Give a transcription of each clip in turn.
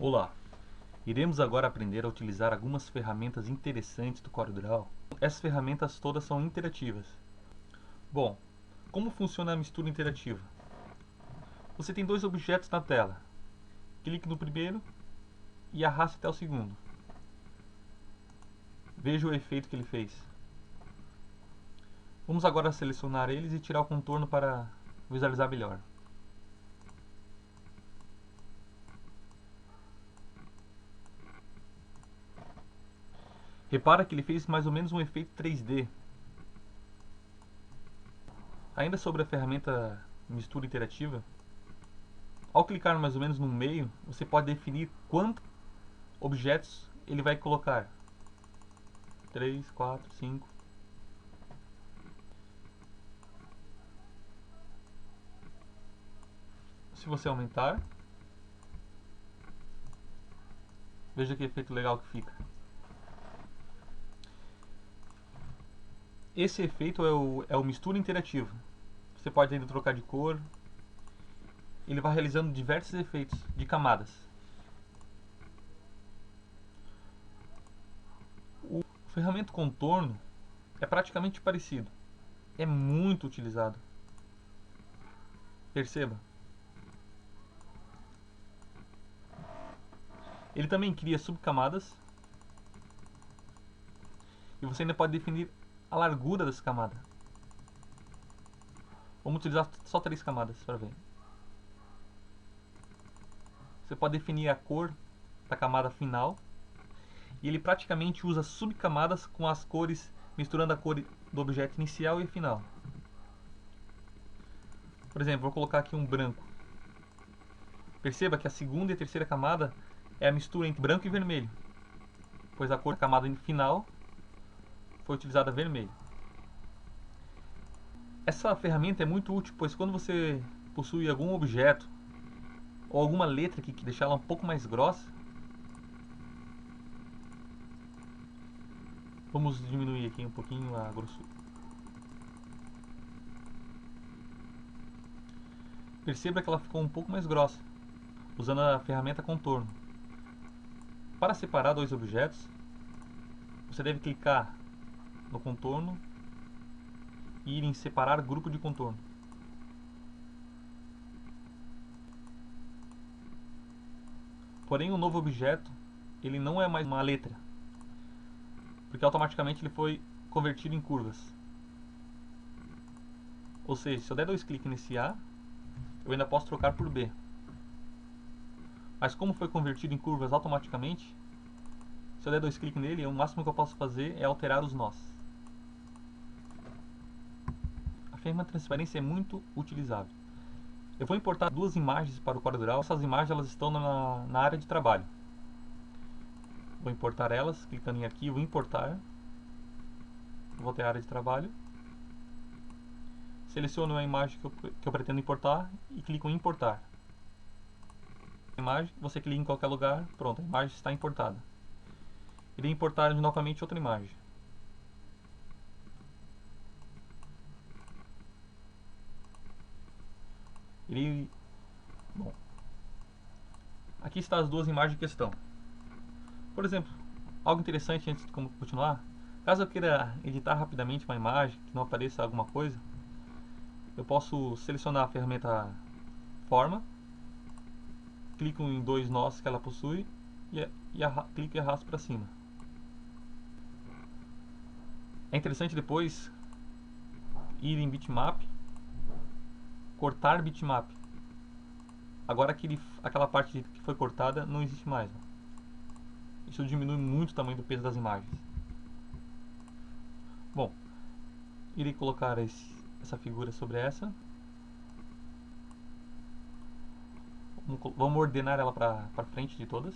Olá! Iremos agora aprender a utilizar algumas ferramentas interessantes do CorelDRAW. Essas ferramentas todas são interativas. Bom, como funciona a mistura interativa? Você tem dois objetos na tela. Clique no primeiro e arraste até o segundo. Veja o efeito que ele fez. Vamos agora selecionar eles e tirar o contorno para visualizar melhor. Repara que ele fez mais ou menos um efeito 3D. Ainda sobre a ferramenta mistura interativa, ao clicar mais ou menos no meio, você pode definir quantos objetos ele vai colocar. 3, 4, 5. Se você aumentar, veja que efeito legal que fica. Esse efeito é o mistura interativa. Você pode ainda trocar de cor. Ele vai realizando diversos efeitos de camadas. O ferramenta contorno é praticamente parecido. É muito utilizado. Perceba. Ele também cria subcamadas. E você ainda pode definir a largura dessa camada. Vamos utilizar só 3 camadas para ver. Você pode definir a cor da camada final. E ele praticamente usa subcamadas com as cores, misturando a cor do objeto inicial e final. Por exemplo, vou colocar aqui um branco. Perceba que a segunda e a terceira camada é a mistura entre branco e vermelho, pois a cor da camada final foi utilizada vermelho. Essa ferramenta é muito útil, pois quando você possui algum objeto ou alguma letra que deixar ela um pouco mais grossa, vamos diminuir aqui um pouquinho a grossura. Perceba que ela ficou um pouco mais grossa, usando a ferramenta contorno. Para separar dois objetos, você deve clicar no contorno e ir em separar grupo de contorno. Porém, o novo objeto ele não é mais uma letra, porque automaticamente ele foi convertido em curvas. Ou seja, se eu der dois cliques nesse A, eu ainda posso trocar por B. Mas como foi convertido em curvas automaticamente, se eu der dois cliques nele, o máximo que eu posso fazer é alterar os nós. A ferramenta de transparência é muito utilizável. Eu vou importar duas imagens para o CorelDRAW. Essas imagens elas estão na área de trabalho. Vou importar elas, clicando em arquivo, importar. Vou ter a área de trabalho. Seleciono a imagem que eu pretendo importar e clico em importar. Imagem, você clica em qualquer lugar, pronto, a imagem está importada. Irei importar novamente outra imagem. Bom, aqui estão as duas imagens em questão. Por exemplo, algo interessante antes de continuar, caso eu queira editar rapidamente uma imagem, que não apareça alguma coisa, eu posso selecionar a ferramenta forma, clico em dois nós que ela possui clico e arrasto para cima. É interessante depois ir em bitmap, cortar bitmap. Agora aquela parte que foi cortada não existe mais. Isso diminui muito o tamanho do peso das imagens. Bom, irei colocar essa figura sobre essa. Vamos ordenar ela para frente de todas.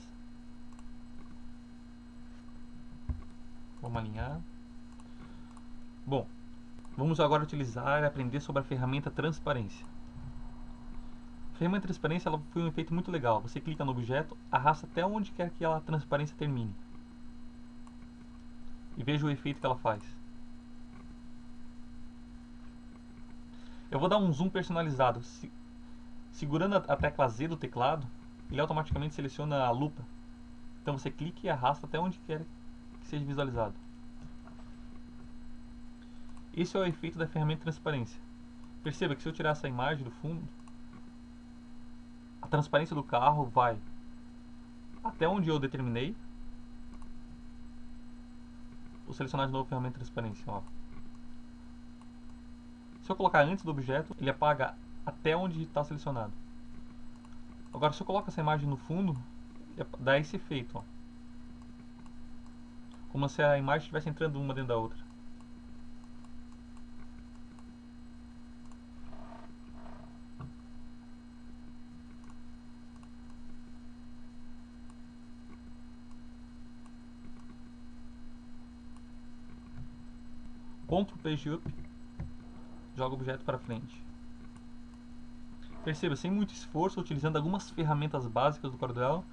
Vamos alinhar. Bom, vamos agora utilizar e aprender sobre a ferramenta transparência. A ferramenta transparência ela foi um efeito muito legal. Você clica no objeto, arrasta até onde quer que a transparência termine. E veja o efeito que ela faz. Eu vou dar um zoom personalizado. Segurando a tecla Z do teclado, ele automaticamente seleciona a lupa. Então você clica e arrasta até onde quer que seja visualizado. Esse é o efeito da ferramenta transparência. Perceba que se eu tirar essa imagem do fundo, a transparência do carro vai até onde eu determinei. Vou selecionar de novo a ferramenta transparência. Ó. Se eu colocar antes do objeto, ele apaga até onde está selecionado. Agora, se eu coloco essa imagem no fundo, dá esse efeito. Ó. Como se a imagem estivesse entrando uma dentro da outra. Ctrl Page Up, joga o objeto para frente. Perceba, sem muito esforço, utilizando algumas ferramentas básicas do CorelDRAW,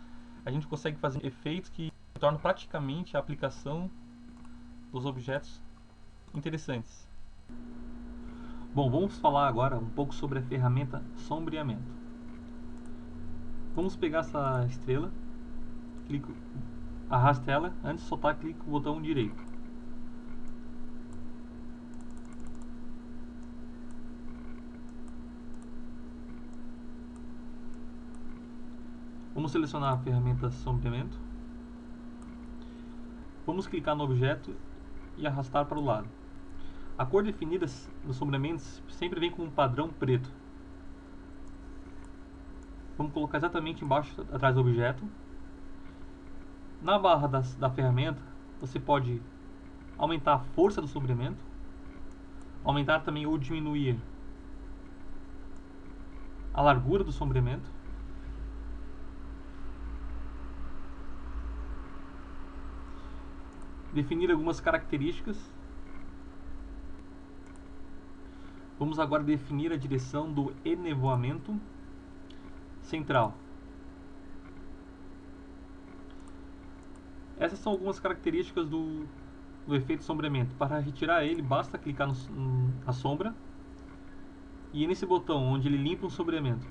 a gente consegue fazer efeitos que tornam praticamente a aplicação dos objetos interessantes. Bom, vamos falar agora um pouco sobre a ferramenta sombreamento. Vamos pegar essa estrela, clico, arrasta ela, antes de soltar, clico no botão direito. Vamos selecionar a ferramenta sombreamento. Vamos clicar no objeto e arrastar para o lado. A cor definida nos sombreamentos sempre vem com um padrão preto. Vamos colocar exatamente embaixo, atrás do objeto. Na barra da ferramenta, você pode aumentar a força do sombreamento, aumentar também ou diminuir a largura do sombreamento. Definir algumas características. Vamos agora definir a direção do enevoamento central. Essas são algumas características do efeito sombreamento. Para retirar ele, basta clicar na sombra e nesse botão onde ele limpa o sombreamento.